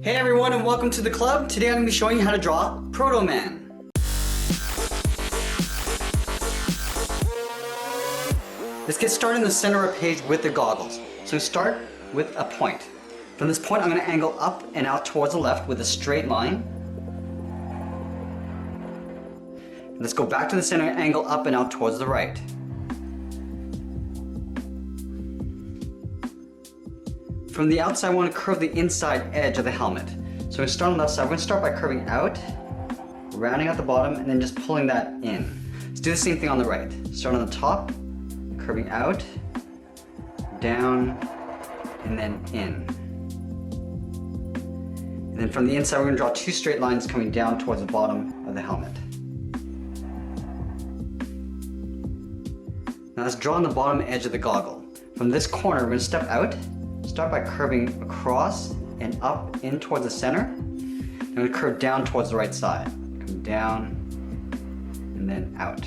Hey everyone and welcome to the club. Today I'm going to be showing you how to draw Protoman. Let's get started in the center of the page with the goggles. So start with a point. From this point I'm going to angle up and out towards the left with a straight line. Let's go back to the center and angle up and out towards the right. From the outside, I want to curve the inside edge of the helmet. So we're going to start on the left side. We're going to start by curving out, rounding out the bottom, and then just pulling that in. Let's do the same thing on the right. Start on the top, curving out, down, and then in. And then from the inside, we're going to draw two straight lines coming down towards the bottom of the helmet. Now let's draw on the bottom edge of the goggle. From this corner, we're going to step out. Start by curving across and up in towards the center. I'm going to curve down towards the right side. Come down and then out.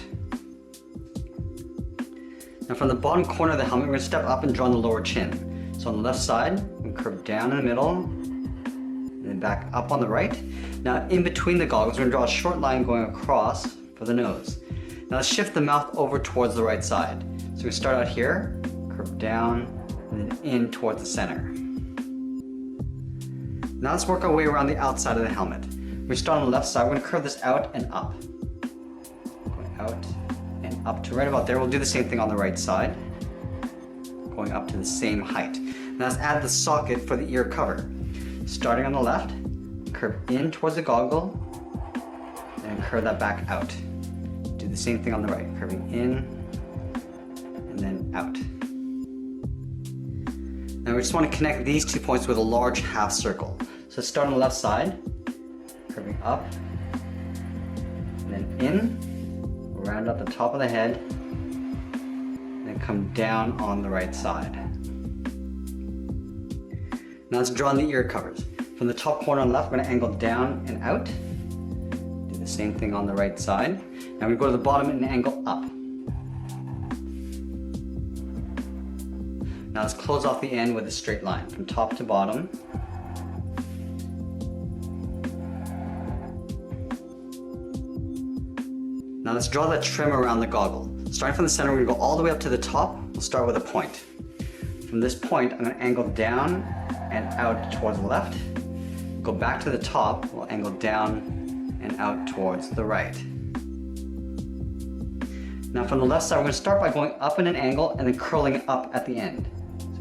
Now from the bottom corner of the helmet, we're going to step up and draw on the lower chin. So on the left side, we're going to curve down in the middle and then back up on the right. Now in between the goggles, we're going to draw a short line going across for the nose. Now let's shift the mouth over towards the right side. So we're going to start out here, curve down, and then in towards the center. Now let's work our way around the outside of the helmet. We start on the left side, we're going to curve this out and up. Going out and up to right about there. We'll do the same thing on the right side. Going up to the same height. Now let's add the socket for the ear cover. Starting on the left, curve in towards the goggle, and curve that back out. Do the same thing on the right, curving in and then out. Now we just want to connect these 2 points with a large half circle. So start on the left side, curving up, and then in, round up the top of the head, and then come down on the right side. Now let's draw on the ear covers. From the top corner on the left, we're going to angle down and out. Do the same thing on the right side. Now we go to the bottom and angle up. Now let's close off the end with a straight line from top to bottom. Now let's draw that trim around the goggle. Starting from the center, we're going to go all the way up to the top. We'll start with a point. From this point, I'm going to angle down and out towards the left. Go back to the top, we'll angle down and out towards the right. Now from the left side, we're going to start by going up in an angle and then curling up at the end.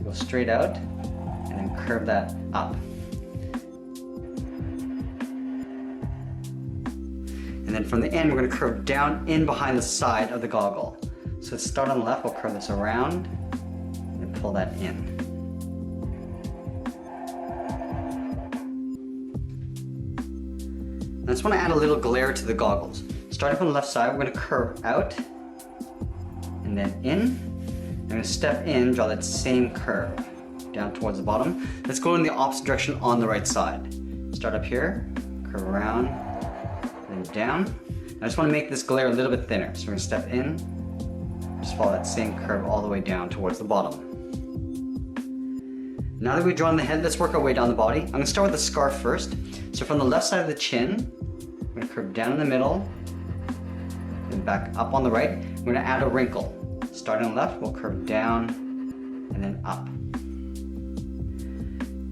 Go straight out and then curve that up. And then from the end, we're going to curve down in behind the side of the goggle. So let's start on the left, we'll curve this around and pull that in. I just want to add a little glare to the goggles. Starting from the left side, we're going to curve out and then in. I'm going to step in, draw that same curve down towards the bottom. Let's go in the opposite direction on the right side. Start up here, curve around, then down. I just want to make this glare a little bit thinner. So we're going to step in, just follow that same curve all the way down towards the bottom. Now that we've drawn the head, let's work our way down the body. I'm going to start with the scarf first. So from the left side of the chin, we're going to curve down in the middle, then back up on the right. We're going to add a wrinkle. Starting on the left, we'll curve down and then up.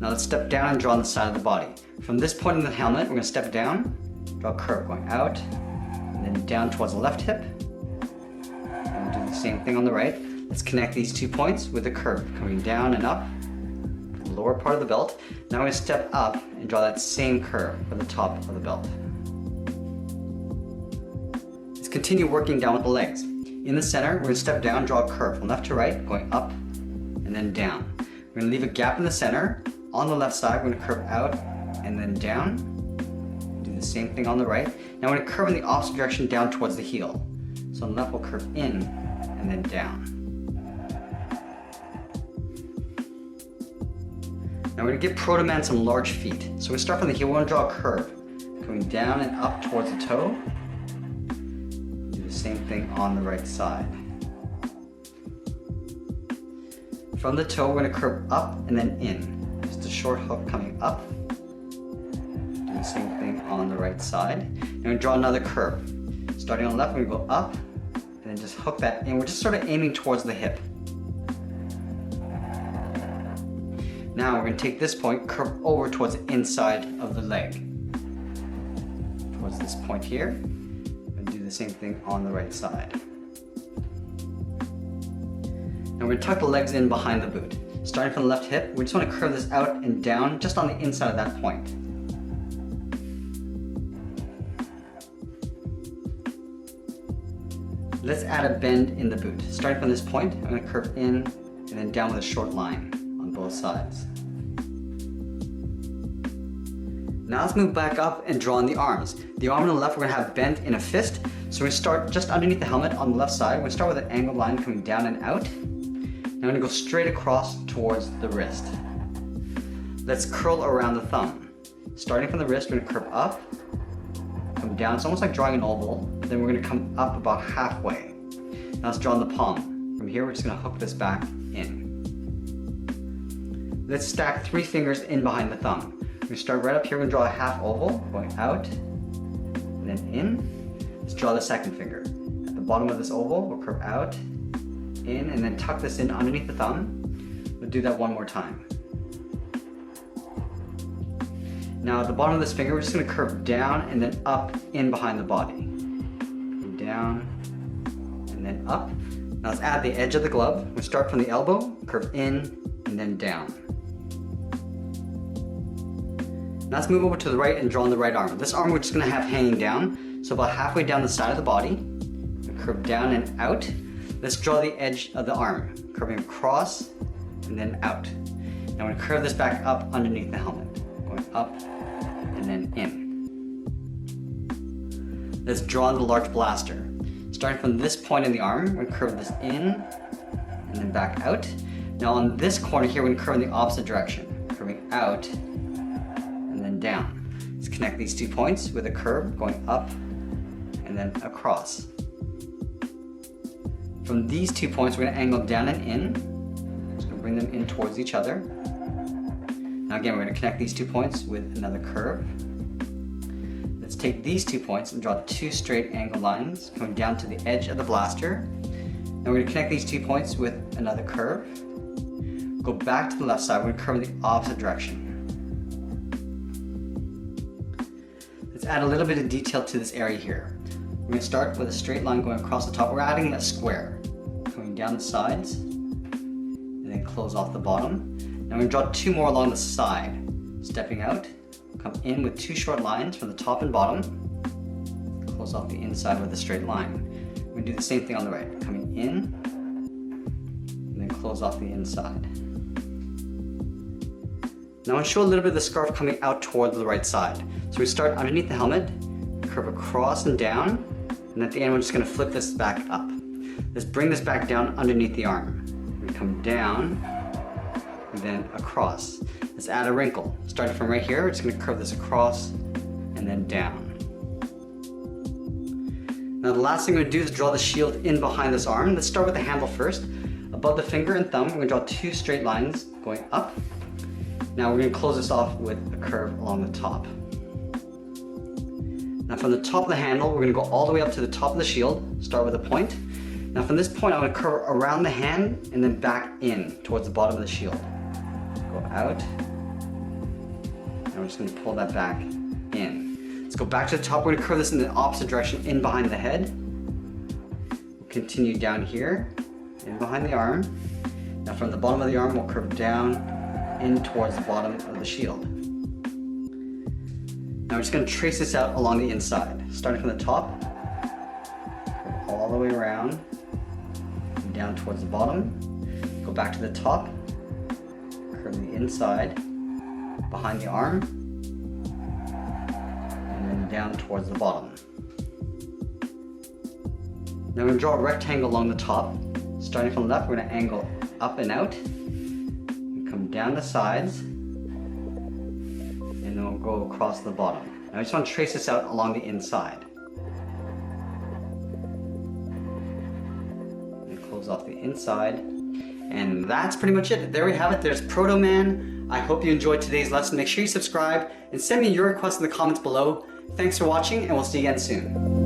Now let's step down and draw on the side of the body. From this point in the helmet, we're going to step down, draw a curve going out, and then down towards the left hip. And we'll do the same thing on the right. Let's connect these 2 points with a curve coming down and up to the lower part of the belt. Now we're going to step up and draw that same curve for the top of the belt. Let's continue working down with the legs. In the center, we're going to step down, draw a curve from left to right, going up and then down. We're going to leave a gap in the center. On the left side, we're going to curve out and then down. Do the same thing on the right. Now we're going to curve in the opposite direction down towards the heel. So on the left, we'll curve in and then down. Now we're going to give Protoman some large feet. So we start from the heel, we're going to draw a curve, coming down and up towards the toe. Same thing on the right side. From the toe, we're going to curve up and then in. Just a short hook coming up the same thing on the right side. Now we draw another curve. Starting on the left, we're going to go up, and then just hook that in. We're just sort of aiming towards the hip. Now we're going to take this point, curve over towards the inside of the leg. Towards this point here, and do the same thing on the right side. Now we're going to tuck the legs in behind the boot. Starting from the left hip, we just want to curve this out and down just on the inside of that point. Let's add a bend in the boot. Starting from this point, I'm going to curve in and then down with a short line on both sides. Now let's move back up and draw in the arms. The arm on the left we're going to have bent in a fist. So we start just underneath the helmet on the left side. We're going to start with an angled line coming down and out. Now I'm going to go straight across towards the wrist. Let's curl around the thumb. Starting from the wrist, we're going to curve up, come down. It's almost like drawing an oval. But then we're going to come up about halfway. Now let's draw in the palm. From here, we're just going to hook this back in. Let's stack 3 fingers in behind the thumb. We start right up here, we're going to draw a half oval, going out, and then in. Let's draw the second finger. At the bottom of this oval, we'll curve out, in, and then tuck this in underneath the thumb. We'll do that one more time. Now at the bottom of this finger, we're just going to curve down and then up in behind the body. Down, and then up. Now let's add the edge of the glove. We'll start from the elbow, curve in, and then down. Now let's move over to the right and draw on the right arm. This arm we're just going to have hanging down, so about halfway down the side of the body. We'll curve down and out. Let's draw the edge of the arm, curving across and then out. Now we're going to curve this back up underneath the helmet, going up and then in. Let's draw in the large blaster. Starting from this point in the arm, we're going to curve this in and then back out. Now on this corner here, we're going to curve in the opposite direction, curving out and then down. Let's connect these 2 points with a curve going up and then across. From these 2 points, we're going to angle down and in. Just going to bring them in towards each other. Now again, we're going to connect these 2 points with another curve. Let's take these 2 points and draw 2 straight angled lines coming down to the edge of the blaster. Now we're going to connect these 2 points with another curve. Go back to the left side, we're going to curve in the opposite direction. Let's add a little bit of detail to this area here. We're going to start with a straight line going across the top. We're adding a square, coming down the sides, and then close off the bottom. Now we're going to draw 2 more along the side. Stepping out, come in with 2 short lines from the top and bottom, close off the inside with a straight line. We're going to do the same thing on the right, coming in, and then close off the inside. Now I want to show a little bit of the scarf coming out towards the right side. So we start underneath the helmet, curve across and down, and at the end we're just going to flip this back up. Let's bring this back down underneath the arm. We come down, and then across. Let's add a wrinkle. Starting from right here, we're just going to curve this across and then down. Now the last thing we're going to do is draw the shield in behind this arm. Let's start with the handle first. Above the finger and thumb, we're going to draw 2 straight lines going up. Now we're going to close this off with a curve along the top. Now from the top of the handle, we're going to go all the way up to the top of the shield, start with a point. Now from this point, I'm going to curve around the hand and then back in towards the bottom of the shield. Go out. Now we're just going to pull that back in. Let's go back to the top. We're going to curve this in the opposite direction, in behind the head. We'll continue down here, in behind the arm. Now from the bottom of the arm, we'll curve down in towards the bottom of the shield. Now we're just going to trace this out along the inside, starting from the top, curve all the way around, and down towards the bottom, go back to the top, curve the inside, behind the arm, and then down towards the bottom. Now we're going to draw a rectangle along the top. Starting from the left, we're going to angle up and out, and come down the sides, and then we'll go across the bottom. Now I just want to trace this out along the inside. And close off the inside. And that's pretty much it. There we have it. There's Protoman. I hope you enjoyed today's lesson. Make sure you subscribe and send me your requests in the comments below. Thanks for watching, and we'll see you again soon.